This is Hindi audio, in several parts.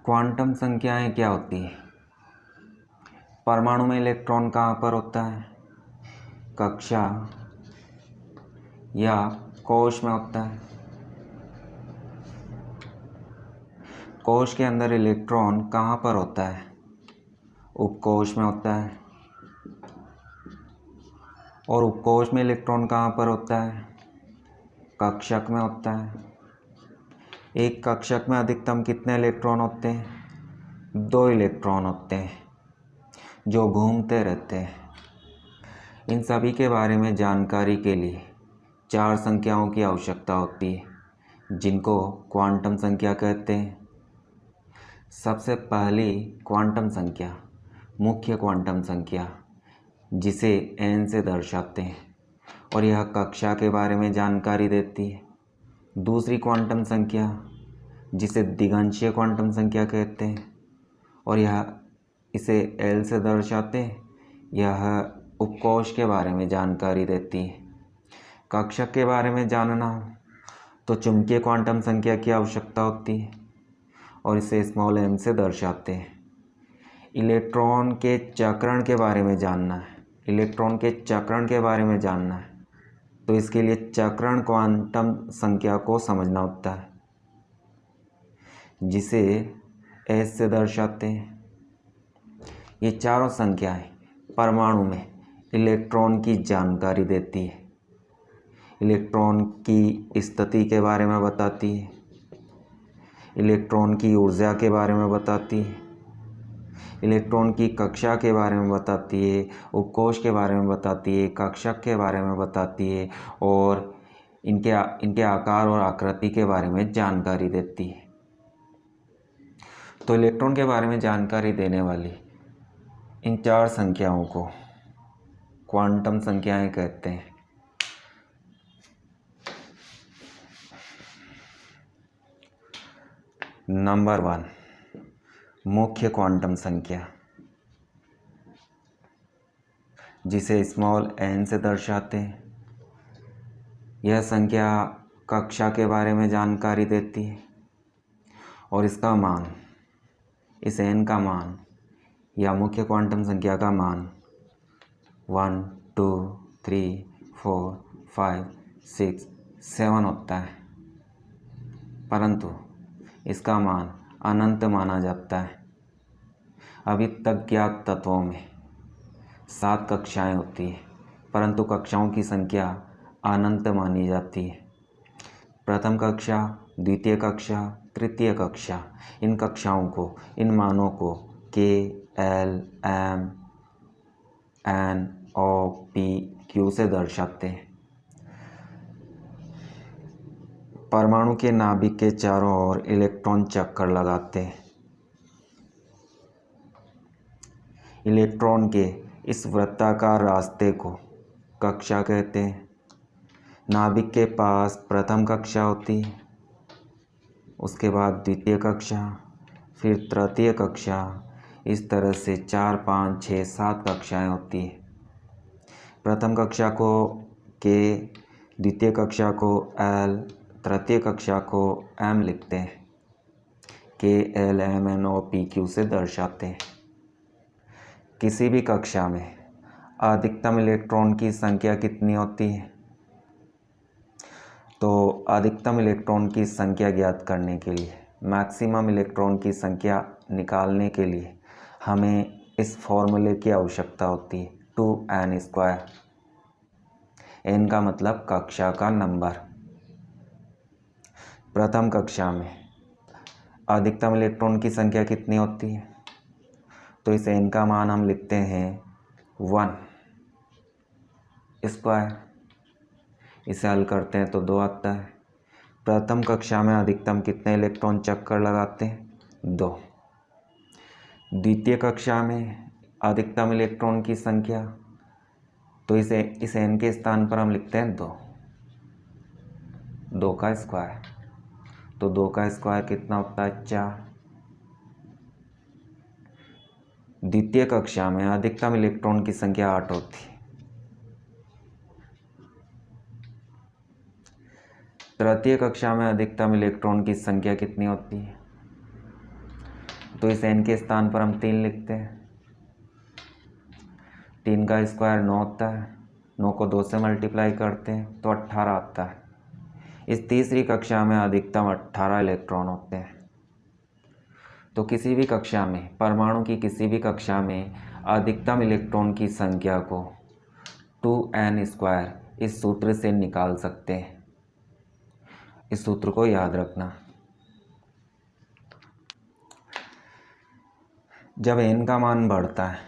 क्वांटम संख्याएं क्या होती है? परमाणु में इलेक्ट्रॉन कहाँ पर होता है? कक्षा या कोश में होता है? कोश के अंदर इलेक्ट्रॉन कहाँ पर होता है? उपकोश में होता है। और उपकोश में इलेक्ट्रॉन कहाँ पर होता है? कक्षक में होता है। एक कक्षक में अधिकतम कितने इलेक्ट्रॉन होते हैं? 2 इलेक्ट्रॉन होते हैं जो घूमते रहते हैं। इन सभी के बारे में जानकारी के लिए 4 संख्याओं की आवश्यकता होती है जिनको क्वांटम संख्या कहते हैं। सबसे पहली क्वांटम संख्या मुख्य क्वांटम संख्या, जिसे n से दर्शाते हैं और यह कक्षा के बारे में जानकारी देती है। दूसरी क्वांटम संख्या जिसे दिगंशीय क्वांटम संख्या कहते हैं और इसे L से दर्शाते हैं। यह उपकोश के बारे में जानकारी देती है। कक्षक के बारे में जानना हो तो चुंबकीय क्वांटम संख्या की आवश्यकता होती है और इसे m से दर्शाते हैं। इलेक्ट्रॉन के चक्रण के बारे में जानना है, तो इसके लिए चक्रण क्वांटम संख्या को समझना होता है जिसे S से दर्शाते हैं। ये चारों संख्याएं परमाणु में इलेक्ट्रॉन की जानकारी देती है, इलेक्ट्रॉन की स्थिति के बारे में बताती है, इलेक्ट्रॉन की ऊर्जा के बारे में बताती है, इलेक्ट्रॉन की कक्षा के बारे में बताती है, उपकोश के बारे में बताती है, कक्षक के बारे में बताती है और इनके आकार और आकृति के बारे में जानकारी देती है। तो इलेक्ट्रॉन के बारे में जानकारी देने वाली इन 4 संख्याओं को क्वांटम संख्याएं कहते हैं। नंबर 1 मुख्य क्वांटम संख्या, जिसे n से दर्शाते हैं। यह संख्या कक्षा के बारे में जानकारी देती है और इसका मान, इस n का मान या मुख्य क्वांटम संख्या का मान 1 2 3 4 5 6 7 होता है, परंतु इसका मान अनंत माना जाता है। अभी तक ज्ञात तत्वों में 7 कक्षाएं होती हैं, परंतु कक्षाओं की संख्या अनंत मानी जाती है। प्रथम कक्षा, द्वितीय कक्षा, तृतीय कक्षा, इन कक्षाओं को, इन मानों को K, L, M, N, O, P, Q से दर्शाते हैं। परमाणु के नाभिक के चारों ओर इलेक्ट्रॉन चक्कर लगाते हैं। इलेक्ट्रॉन के इस वृत्ताकार रास्ते को कक्षा कहते हैं। नाभिक के पास प्रथम कक्षा होती है, उसके बाद द्वितीय कक्षा, फिर तृतीय कक्षा, इस तरह से 4 5 6 7 कक्षाएं होती है। प्रथम कक्षा को K, द्वितीय कक्षा को L, तृतीय कक्षा को M लिखते हैं। K, L, M, N, O, P, Q से दर्शाते हैं। किसी भी कक्षा में अधिकतम इलेक्ट्रॉन की संख्या कितनी होती है? तो अधिकतम इलेक्ट्रॉन की संख्या ज्ञात करने के लिए, मैक्सिमम इलेक्ट्रॉन की संख्या निकालने के लिए हमें इस फॉर्मूले की आवश्यकता होती है 2n²। n का मतलब कक्षा का नंबर। प्रथम कक्षा में अधिकतम इलेक्ट्रॉन की संख्या कितनी होती है? तो इस n का मान हम लिखते हैं 1²। इसे हल करते हैं तो 2 आता है। प्रथम कक्षा में अधिकतम कितने इलेक्ट्रॉन चक्कर लगाते हैं? 2। द्वितीय कक्षा में अधिकतम इलेक्ट्रॉन की संख्या, तो इस n के स्थान पर हम लिखते हैं 2 का स्क्वायर। तो 2 का स्क्वायर कितना होता है? 4। द्वितीय कक्षा में अधिकतम इलेक्ट्रॉन की संख्या 8 होती है। तृतीय कक्षा में अधिकतम इलेक्ट्रॉन की संख्या कितनी होती है? तो इस n के स्थान पर हम 3 लिखते हैं। 3 का स्क्वायर 9 होता है, 9 को 2 से मल्टीप्लाई करते हैं तो 18 आता है। इस तीसरी कक्षा में अधिकतम 18 इलेक्ट्रॉन होते हैं। तो किसी भी कक्षा में, परमाणु की किसी भी कक्षा में अधिकतम इलेक्ट्रॉन की संख्या को 2n² इस सूत्र से निकाल सकते हैं। इस सूत्र को याद रखना। जब n का मान बढ़ता है,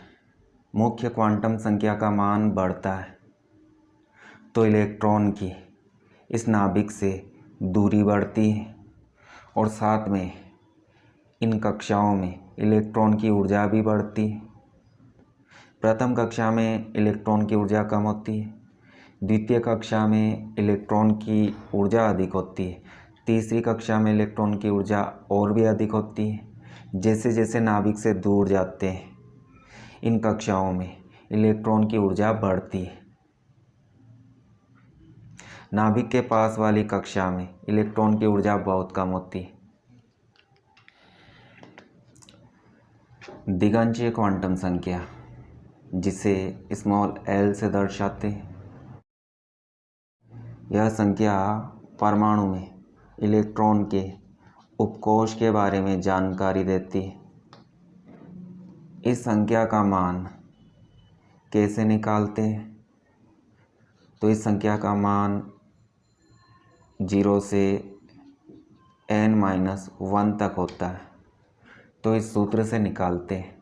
मुख्य क्वांटम संख्या का मान बढ़ता है, तो इलेक्ट्रॉन की इस नाभिक से दूरी बढ़ती है और साथ में इन कक्षाओं में इलेक्ट्रॉन की ऊर्जा भी बढ़ती है। प्रथम कक्षा में इलेक्ट्रॉन की ऊर्जा कम होती है, द्वितीय कक्षा में इलेक्ट्रॉन की ऊर्जा अधिक होती है, तीसरी कक्षा में इलेक्ट्रॉन की ऊर्जा और भी अधिक होती है। जैसे जैसे नाभिक से दूर जाते हैं, इन कक्षाओं में इलेक्ट्रॉन की ऊर्जा बढ़ती है। नाभिक के पास वाली कक्षा में इलेक्ट्रॉन की ऊर्जा बहुत कम होती है। दिगंशीय क्वांटम संख्या, जिसे स्मॉल l से दर्शाते हैं, यह संख्या परमाणु में इलेक्ट्रॉन के उपकोष के बारे में जानकारी देती है। इस संख्या का मान कैसे निकालते हैं? तो इस संख्या का मान 0 से n-1 तक होता है, तो इस सूत्र से निकालते हैं।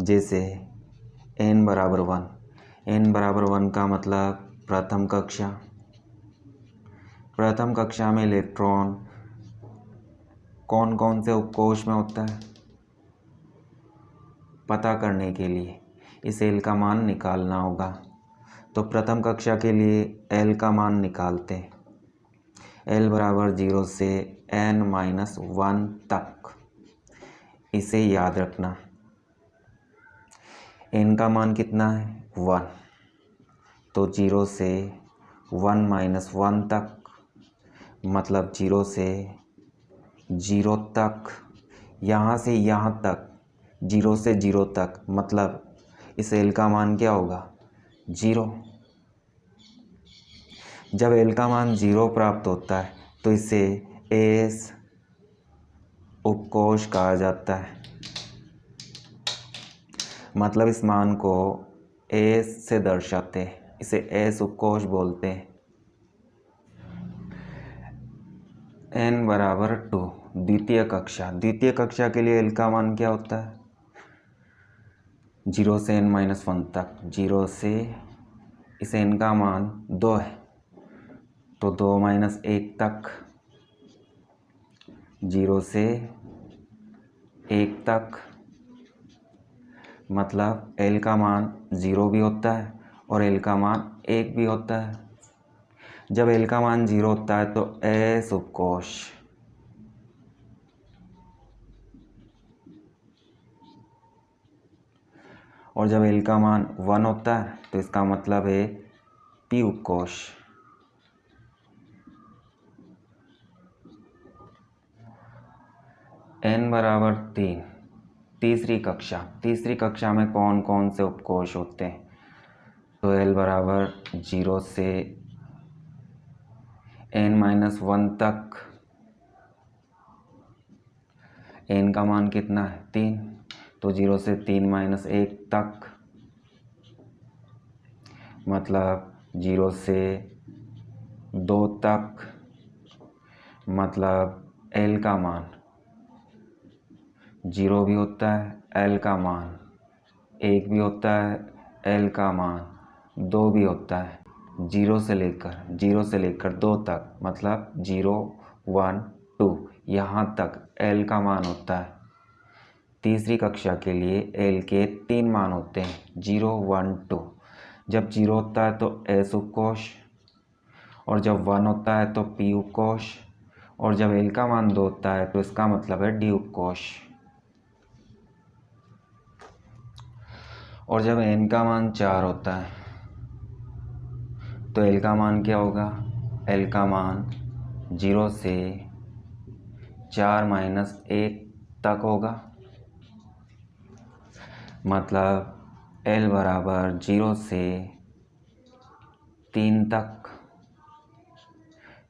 जैसे n बराबर 1, n बराबर 1 का मतलब प्रथम कक्षा। प्रथम कक्षा में इलेक्ट्रॉन कौन कौन से उपकोष में होता है, पता करने के लिए इस l का मान निकालना होगा। तो प्रथम कक्षा के लिए l का मान निकालते हैं। l बराबर 0 से n-1 तक, इसे याद रखना। n का मान कितना है? 1। तो 0 से 1-1 तक, मतलब 0 से 0 तक, यहाँ से यहाँ तक, 0 से 0 तक, मतलब इस l का मान क्या होगा? 0। जब l का मान 0 प्राप्त होता है तो इसे s उपकोष कहा जाता है। मतलब इस मान को s से दर्शाते हैं, इसे s उपकोष बोलते हैं। n बराबर 2, द्वितीय कक्षा। द्वितीय कक्षा के लिए l का मान क्या होता है? 0 से n-1 तक। 0 से इस n का मान 2 है, तो 2-1 तक। 0 से 1 तक, मतलब l का मान 0 भी होता है और l का मान 1 भी होता है। जब l का मान 0 होता है तो s उपकोष, और जब l का मान 1 होता है तो इसका मतलब है p उपकोष। n बराबर 3, तीसरी कक्षा। तीसरी कक्षा में कौन कौन से उपकोष होते हैं? तो l बराबर 0 से n-1 तक। n का मान कितना है? 3। तो 0 से 3-1 तक, मतलब 0 से 2 तक, मतलब l का मान 0 भी होता है, l का मान 1 भी होता है, l का मान 2 भी होता है। 0 से लेकर 2 तक, मतलब 0, 1, 2, यहाँ तक l का मान होता है। तीसरी कक्षा के लिए l के 3 मान होते हैं, 0, 1, 2। जब 0 होता है तो s उपकोष, और जब 1 होता है तो p उपकोष, और जब l का मान 2 होता है तो इसका मतलब है d उपकोष। और जब n का मान 4 होता है तो l का मान क्या होगा? l का मान 0 से 4-1 तक होगा, मतलब L बराबर 0 से 3 तक,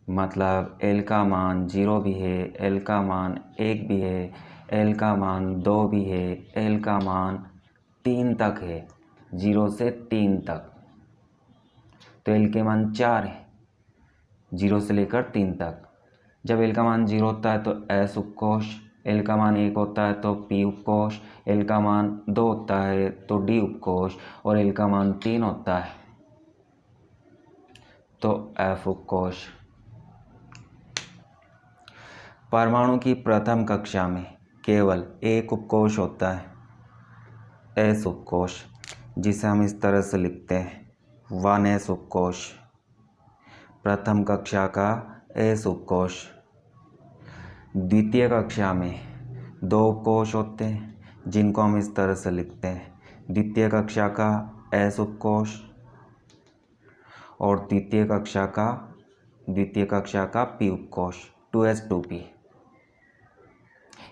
मतलब L का मान 0 भी है, L का मान 1 भी है, L का मान 2 भी है, L का मान 3 तक है, 0 से 3 तक। तो L के मान 4 है 0 से लेकर 3 तक। जब L का मान 0 होता है तो S उपकोष, L का मान 1 होता है तो P उपकोष, L का मान 2 होता है तो D उपकोष, और L का मान 3 होता है तो F उपकोष। परमाणु की प्रथम कक्षा में केवल एक उपकोष होता है, S उपकोष, जिसे हम इस तरह से लिखते हैं 1s उपकोष, प्रथम कक्षा का S उपकोष। द्वितीय कक्षा में 2 उपकोष होते हैं जिनको हम इस तरह से लिखते हैं द्वितीय कक्षा का S उपकोष और द्वितीय कक्षा का P उपकोष 2s2p।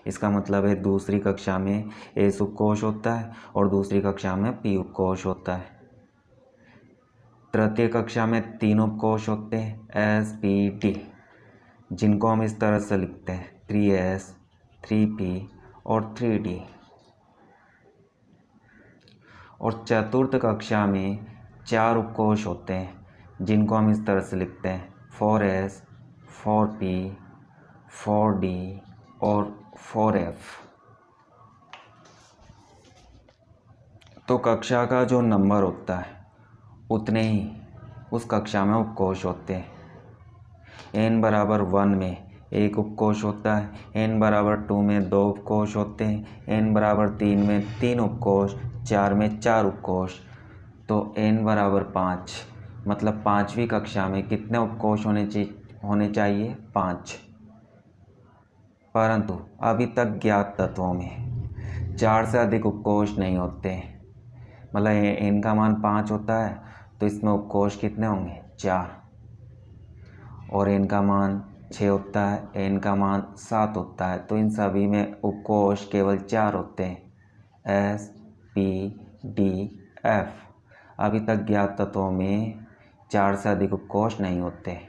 इसका मतलब है दूसरी कक्षा में S उपकोष होता है और दूसरी कक्षा में P उपकोष होता है। तृतीय कक्षा में 3 उपकोष होते हैं S, P, D, जिनको हम इस तरह से लिखते हैं 3s, 3p और 3d। और चतुर्थ कक्षा में 4 उपकोष होते हैं जिनको हम इस तरह से लिखते हैं 4s, 4p, 4d और 4f। तो कक्षा का जो नंबर होता है उतने ही उस कक्षा में उपकोष होते हैं। n बराबर 1 में 1 उपकोष होता है, n बराबर 2 में 2 उपकोष होते हैं, n बराबर 3 में 3 उपकोष, 4 में 4 उपकोष। तो n बराबर 5, मतलब 5वीं कक्षा में कितने उपकोष होने चाहिए 5। परंतु अभी तक ज्ञात तत्वों में 4 से अधिक उपकोष नहीं होते, मतलब n का मान 5 होता है तो इसमें उपकोष कितने होंगे 4, और n का मान 6 होता है, n का मान 7 होता है, तो इन सभी में उपकोष केवल 4 होते हैं S, P, D, F। अभी तक ज्ञात तत्वों में 4 से अधिक उपकोष नहीं होते।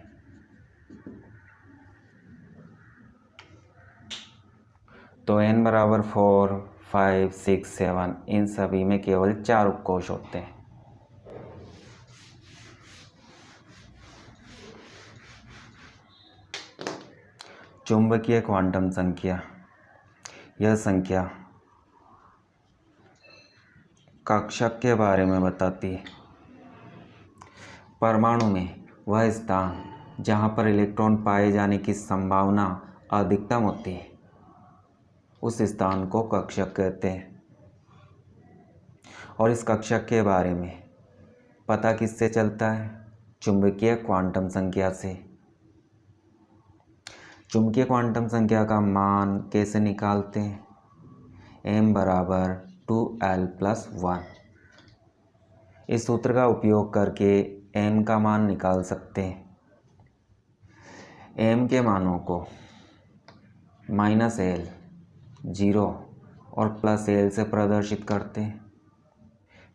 तो n बराबर 4, 5, 6, 7 इन सभी में केवल 4 उपकोष होते हैं। चुंबकीय क्वांटम संख्या, यह संख्या कक्षक के बारे में बताती है। परमाणु में वह स्थान जहाँ पर इलेक्ट्रॉन पाए जाने की संभावना अधिकतम होती है उस स्थान को कक्षक कहते हैं। और इस कक्षक के बारे में पता किससे चलता है? चुंबकीय क्वांटम संख्या से। चुंबकीय क्वांटम संख्या का मान कैसे निकालते हैं? m बराबर 2l+1। इस सूत्र का उपयोग करके m का मान निकाल सकते हैं। m के मानों को -l, 0 और +l से प्रदर्शित करते हैं,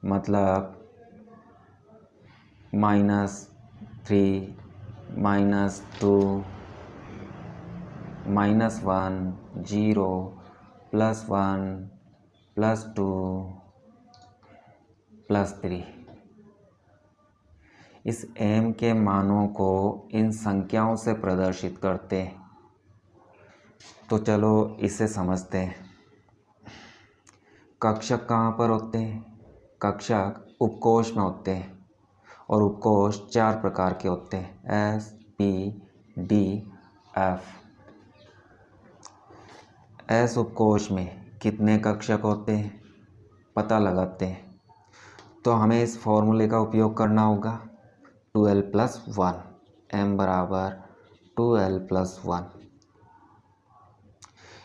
मतलब -3, -2, -1, 0, +1, +2, +3। इस m के मानों को इन संख्याओं से प्रदर्शित करते हैं। तो चलो इसे समझते हैं। कक्षक कहाँ पर होते हैं? कक्षक उपकोष में होते हैं और उपकोष 4 प्रकार के होते हैं S, P, D, F। S उपकोष में कितने कक्षक होते हैं पता लगाते हैं। तो हमें इस फॉर्मूले का उपयोग करना होगा 2l+1, m बराबर 2l+1।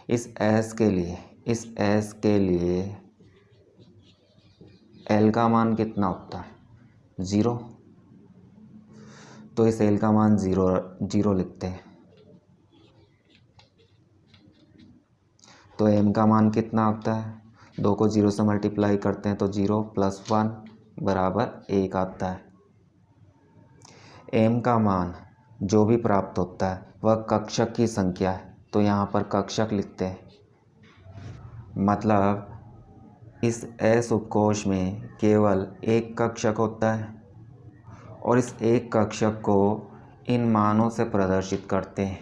इस S के लिए L का मान कितना होता है? 0। तो इस L का मान 0 लिखते हैं। तो m का मान कितना होता है, 2 को 0 से मल्टीप्लाई करते हैं तो 0 + 1 बराबर 1 आता है। m का मान जो भी प्राप्त होता है वह कक्षक की संख्या है, तो यहाँ पर कक्षक लिखते हैं। मतलब इस S उपकोष में केवल एक कक्षक होता है और इस एक कक्षक को इन मानों से प्रदर्शित करते हैं।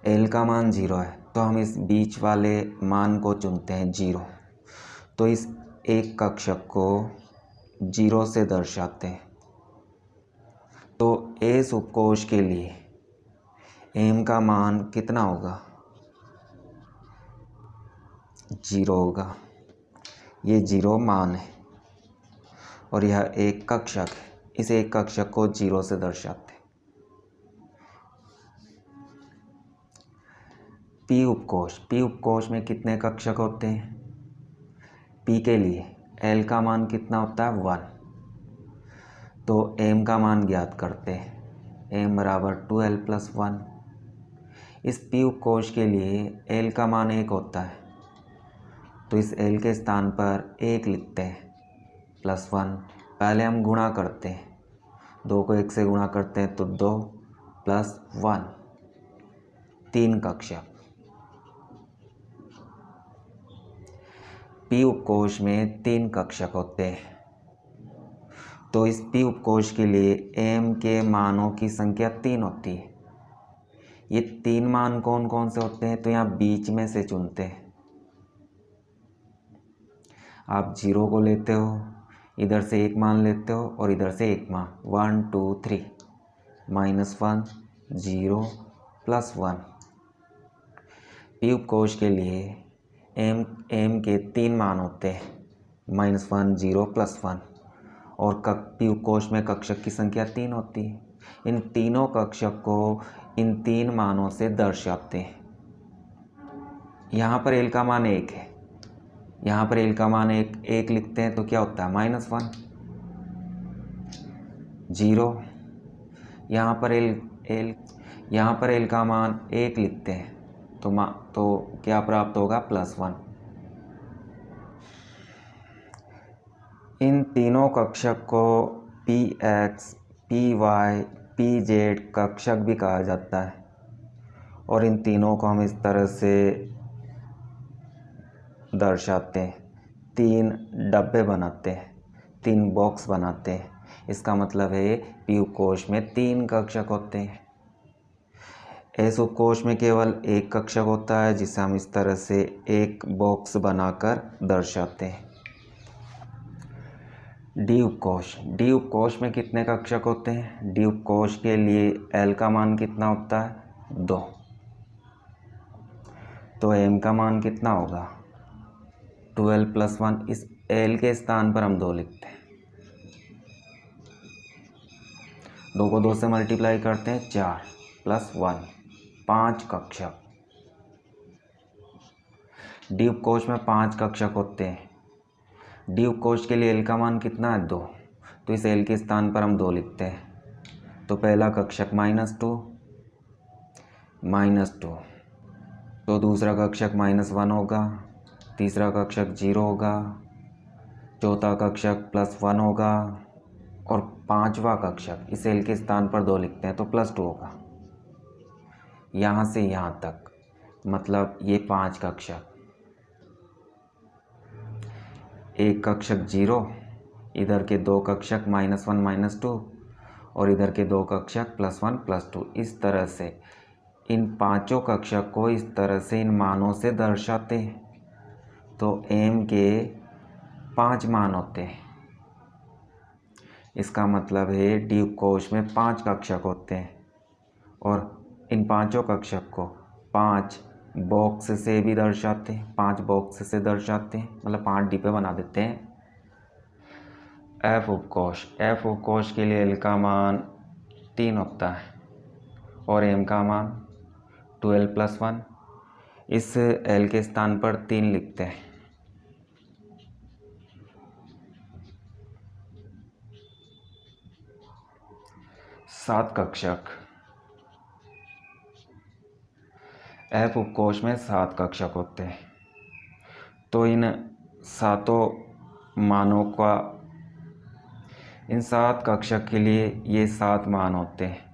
L का मान 0 है तो हम इस बीच वाले मान को चुनते हैं 0, तो इस एक कक्षक को 0 से दर्शाते हैं। तो S उपकोष के लिए m का मान कितना होगा, 0 होगा। ये 0 मान है और यह एक कक्षक है, इस एक कक्षक को 0 से दर्शाते हैं। P उपकोष में कितने कक्षक होते हैं, P के लिए L का मान कितना होता है 1, तो m का मान ज्ञात करते हैं, m बराबर 2l + 1। इस P उपकोष के लिए L का मान 1 होता है, तो इस L के स्थान पर 1 लिखते हैं +1। पहले हम गुणा करते हैं, 2 को 1 से गुणा करते हैं तो 2 + 1, 3 कक्षक। P उपकोष में 3 कक्षक होते हैं, तो इस P उपकोष के लिए m के मानों की संख्या 3 होती है। ये 3 मान कौन कौन से होते हैं, तो यहाँ बीच में से चुनते हैं। आप 0 को लेते हो, इधर से एक मान लेते हो और इधर से एक मान, 1 2 3 -1 0 + 1। P उपकोष के लिए m के 3 मान होते हैं, -1 0 + 1, और P उपकोष में कक्षक की संख्या 3 होती है। इन तीनों कक्षक को इन 3 मानों से दर्शाते हैं। यहाँ पर L का मान 1 है, यहाँ पर L का मान 1 लिखते हैं तो क्या होता है, -1 0। यहाँ पर L का मान 1 लिखते हैं तो क्या प्राप्त होगा, +1। इन तीनों कक्षक को Px, Py, Pz कक्षक भी कहा जाता है और इन तीनों को हम इस तरह से दर्शाते हैं, 3 डब्बे बनाते हैं, 3 बॉक्स बनाते हैं। इसका मतलब है P उपकोष में 3 कक्षक होते हैं। S उपकोष में केवल एक कक्षक होता है जिसे हम इस तरह से एक बॉक्स बनाकर दर्शाते हैं। D उपकोष में कितने कक्षक होते हैं, D उपकोष के लिए L का मान कितना होता है, 2, तो m का मान कितना होगा, 12 + 1। इस L के स्थान पर हम 2 लिखते हैं, 2 को 2 से मल्टीप्लाई करते हैं 4 + 1, 5 कक्षक। D उपकोष में 5 कक्षक होते हैं। D उपकोष के लिए L का मान कितना है, 2, तो इस L के स्थान पर हम 2 लिखते हैं। तो पहला कक्षक -2, तो दूसरा कक्षक -1 होगा, तीसरा कक्षक 0 होगा, चौथा कक्षक +1 होगा और पांचवा कक्षक इस L के स्थान पर 2 लिखते हैं तो +2 होगा। यहाँ से यहाँ तक मतलब ये 5 कक्षक, एक कक्षक 0, इधर के 2 कक्षक -1 -2 और इधर के 2 कक्षक +1 +2। इस तरह से इन पांचों कक्षक को इस तरह से इन मानों से दर्शाते हैं। तो m के 5 मान होते हैं। इसका मतलब है D उपकोष में 5 कक्षक होते हैं और इन पांचों कक्षक को 5 बॉक्स से भी दर्शाते हैं, 5 बॉक्स से दर्शाते हैं, मतलब 5 डिब्बे बना देते हैं। F उपकोष के लिए L का मान 3 होता है और m का मान 12 + 1। इस L के स्थान पर 3 लिखते हैं। सात कक्षक F उपकोष में 7 कक्षक होते हैं। तो इन 7 कक्षक के लिए ये 7 मान होते हैं,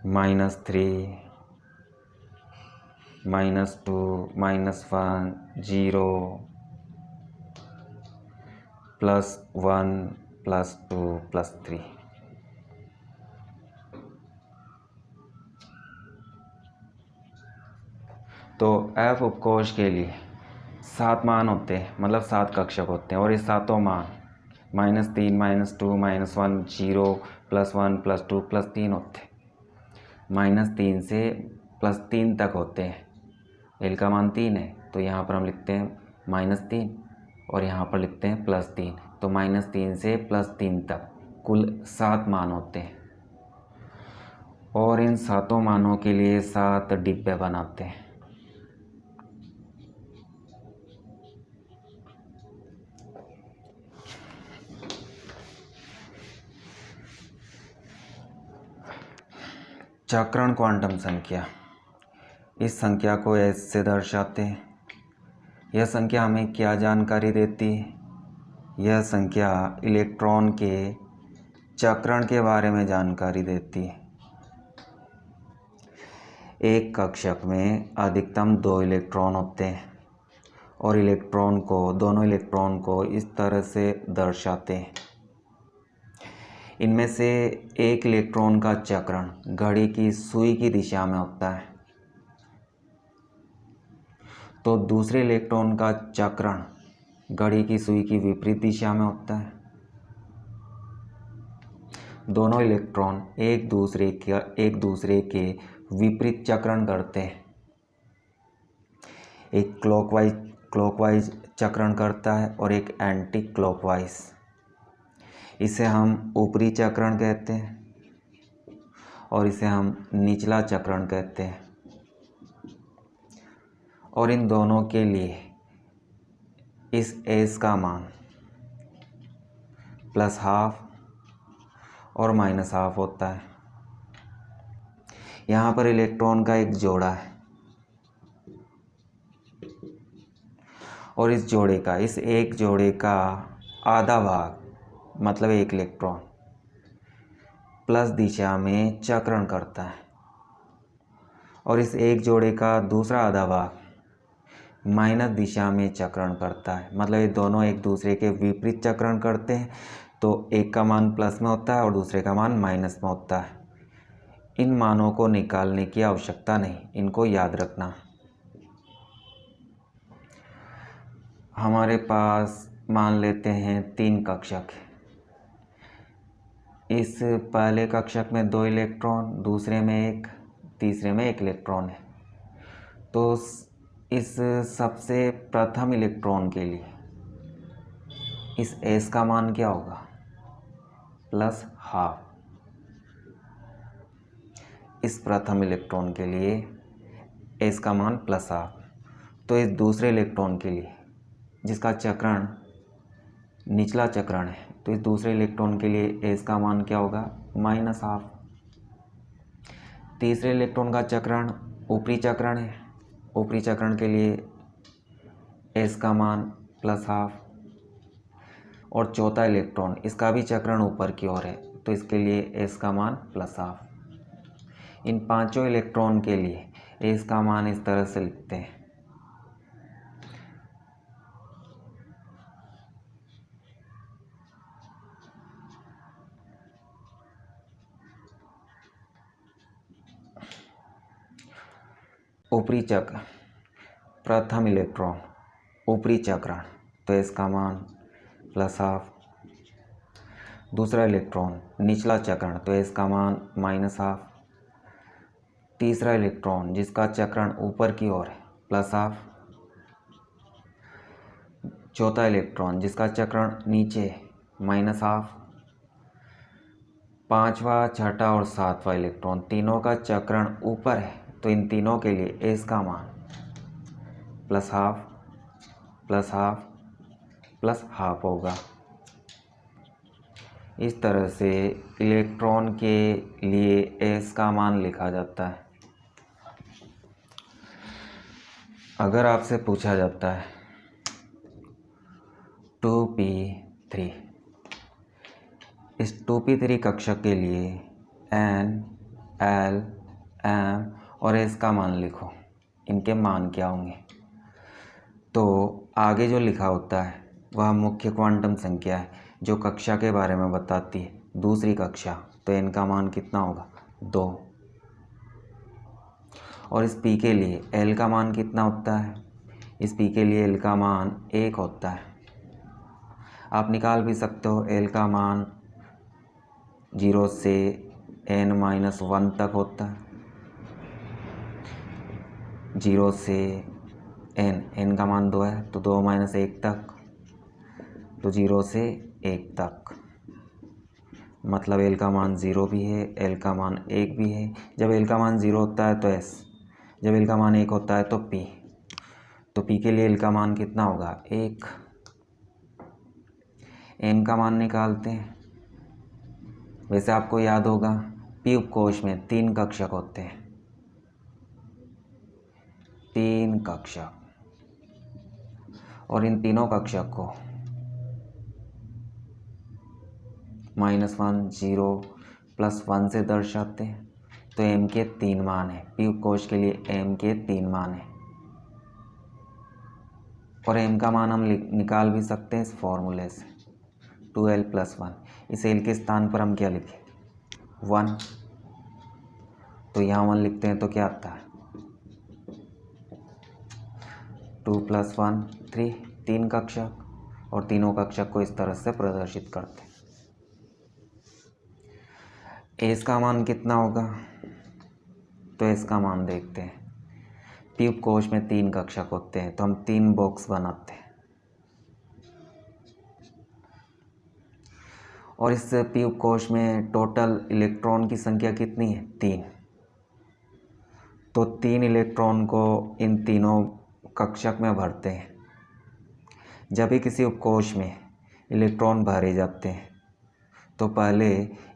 -3, -2, -1, 0, +1, +2, +3। तो F उपकोष के लिए 7 मान होते हैं, मतलब 7 कक्षक होते हैं, और ये सातों मान -3, -2, -1, 0, +1, +2, +3 होते हैं। -3 से +3 तक होते हैं। L का मान 3 है, तो यहाँ पर हम लिखते हैं -3 और यहाँ पर लिखते हैं +3। तो -3 से +3 तक कुल 7 मान होते हैं, और इन सातों मानों के लिए 7 डिब्बे बनाते हैं। चक्रण क्वांटम संख्या, इस संख्या को ऐसे दर्शाते हैं। यह संख्या हमें क्या जानकारी देती है? यह संख्या इलेक्ट्रॉन के चक्रण के बारे में जानकारी देती है। एक कक्षक में अधिकतम 2 इलेक्ट्रॉन होते हैं, और दोनों इलेक्ट्रॉन को इस तरह से दर्शाते हैं। इनमें से एक इलेक्ट्रॉन का चक्रण घड़ी की सुई की दिशा में होता है, तो दूसरे इलेक्ट्रॉन का चक्रण घड़ी की सुई की विपरीत दिशा में होता है। दोनों इलेक्ट्रॉन एक दूसरे के विपरीत चक्रण करते हैं। एक क्लॉकवाइज चक्रण करता है और एक एंटी क्लॉकवाइज। इसे हम ऊपरी चक्रण कहते हैं और इसे हम निचला चक्रण कहते हैं। और इन दोनों के लिए इस S का मान +12 और -12 होता है। यहाँ पर इलेक्ट्रॉन का एक जोड़ा है, और इस एक जोड़े का आधा भाग, मतलब एक इलेक्ट्रॉन प्लस दिशा में चक्रण करता है, और इस एक जोड़े का दूसरा आधा भाग माइनस दिशा में चक्रण करता है। मतलब ये दोनों एक दूसरे के विपरीत चक्रण करते हैं, तो एक का मान प्लस में होता है और दूसरे का मान माइनस में होता है। इन मानों को निकालने की आवश्यकता नहीं, इनको याद रखना। हमारे पास मान लेते हैं 3 कक्षक। इस पहले कक्षक में 2 इलेक्ट्रॉन, दूसरे में 1, तीसरे में 1 इलेक्ट्रॉन है। तो इस सबसे प्रथम इलेक्ट्रॉन के लिए इस S का मान क्या होगा? +12। इस प्रथम इलेक्ट्रॉन के लिए S का मान +12। तो इस दूसरे इलेक्ट्रॉन के लिए, जिसका चक्रण निचला चक्रण है, तो इस दूसरे इलेक्ट्रॉन के लिए S का मान क्या होगा? -12। तीसरे इलेक्ट्रॉन का चक्रण ऊपरी चक्रण है, ऊपरी चक्रण के लिए S का मान +12। और चौथा इलेक्ट्रॉन, इसका भी चक्रण ऊपर की ओर है, तो इसके लिए S का मान +12। इन पांचों इलेक्ट्रॉन के लिए S का मान इस तरह से लिखते हैं। ऊपरी चक्र, प्रथम इलेक्ट्रॉन ऊपरी चक्रण, तो इसका मान +12। दूसरा इलेक्ट्रॉन निचला चक्रण, तो इसका मान -12। तीसरा इलेक्ट्रॉन जिसका चक्रण ऊपर की ओर है, +12। चौथा इलेक्ट्रॉन जिसका चक्रण नीचे है, -12। पांचवा, छठा और सातवां इलेक्ट्रॉन तीनों का चक्रण ऊपर है, तो इन तीनों के लिए S का मान +12 +12 +12 होगा। इस तरह से इलेक्ट्रॉन के लिए S का मान लिखा जाता है। अगर आपसे पूछा जाता है 2p3, इस 2p3 कक्षक के लिए n, l, m और s का मान लिखो, इनके मान क्या होंगे? तो आगे जो लिखा होता है वह मुख्य क्वांटम संख्या है जो कक्षा के बारे में बताती है, दूसरी कक्षा। तो n का मान कितना होगा? 2। और इस p के लिए l का मान कितना होता है? इस p के लिए l का मान 1 होता है। आप निकाल भी सकते हो, l का मान 0 से n-1 तक होता है। 0 से n का मान 2 है तो 2 - 1 तक, तो 0 से 1 तक, मतलब l का मान 0 भी है, l का मान 1 भी है। जब l का मान 0 होता है तो s, जब l का मान 1 होता है तो p। तो p के लिए l का मान कितना होगा? 1। m का मान निकालते हैं। वैसे आपको याद होगा p उपकोष में 3 कक्षक होते हैं, 3 कक्षक, और इन तीनों कक्षक को -1, 0, +1 से दर्शाते हैं। तो m के 3 मान है, p उपकोष के लिए m के 3 मान है। और m का मान हम निकाल भी सकते हैं इस फॉर्मूले से, 2l + 1। इस l के स्थान पर हम क्या लिखें? 1। तो यहाँ 1 लिखते हैं तो क्या आता है? 2 + 1 3, 3 कक्षक, और तीनों कक्षक को इस तरह से प्रदर्शित करते हैं। s का मान कितना होगा? तो s का मान देखते हैं। p उपकोष में 3 कक्षक होते हैं तो हम 3 बॉक्स बनाते हैं, और इस p उपकोष में टोटल इलेक्ट्रॉन की संख्या कितनी है? 3। तो 3 इलेक्ट्रॉन को इन तीनों कक्षक में भरते हैं। जब भी किसी उपकोष में इलेक्ट्रॉन भरे जाते हैं तो पहले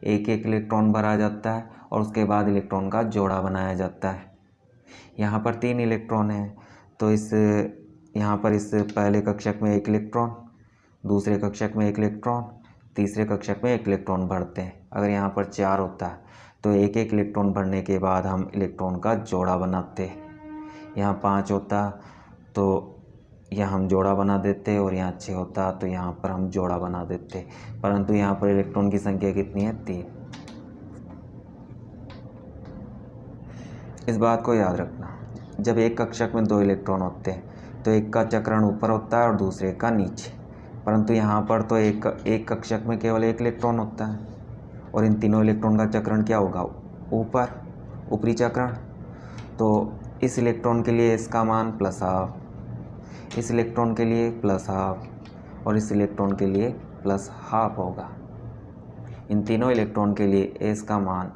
एक एक इलेक्ट्रॉन भरा जाता है और उसके बाद इलेक्ट्रॉन का जोड़ा बनाया जाता है। यहाँ पर 3 इलेक्ट्रॉन हैं तो यहाँ पर इस पहले कक्षक में 1 इलेक्ट्रॉन, दूसरे कक्षक में 1 इलेक्ट्रॉन, तीसरे कक्षक में 1 इलेक्ट्रॉन भरते हैं। अगर यहाँ पर 4 होता है तो एक एक इलेक्ट्रॉन भरने के बाद हम इलेक्ट्रॉन का जोड़ा बनाते हैं। यहाँ 5 होता तो यहाँ हम जोड़ा बना देते, और यहाँ 6 होता तो यहाँ पर हम जोड़ा बना देते, परंतु यहाँ पर इलेक्ट्रॉन की संख्या कितनी है? 3। इस बात को याद रखना, जब एक कक्षक में 2 इलेक्ट्रॉन होते हैं तो एक का चक्रण ऊपर होता है और दूसरे का नीचे, परंतु यहाँ पर तो एक कक्षक में केवल 1 इलेक्ट्रॉन होता है, और इन तीनों इलेक्ट्रॉन का चक्रण क्या होगा? ऊपरी चक्रण। तो इस इलेक्ट्रॉन के लिए इसका मान +12, इस इलेक्ट्रॉन के लिए +12, और इस इलेक्ट्रॉन के लिए +12 होगा। इन तीनों इलेक्ट्रॉन के लिए s का मान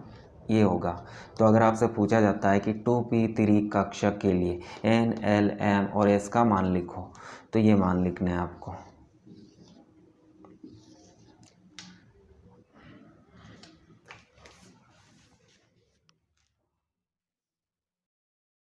ये होगा। तो अगर आपसे पूछा जाता है कि 2p3 कक्षक के लिए n, l, m और s का मान लिखो, तो ये मान लिखना है आपको।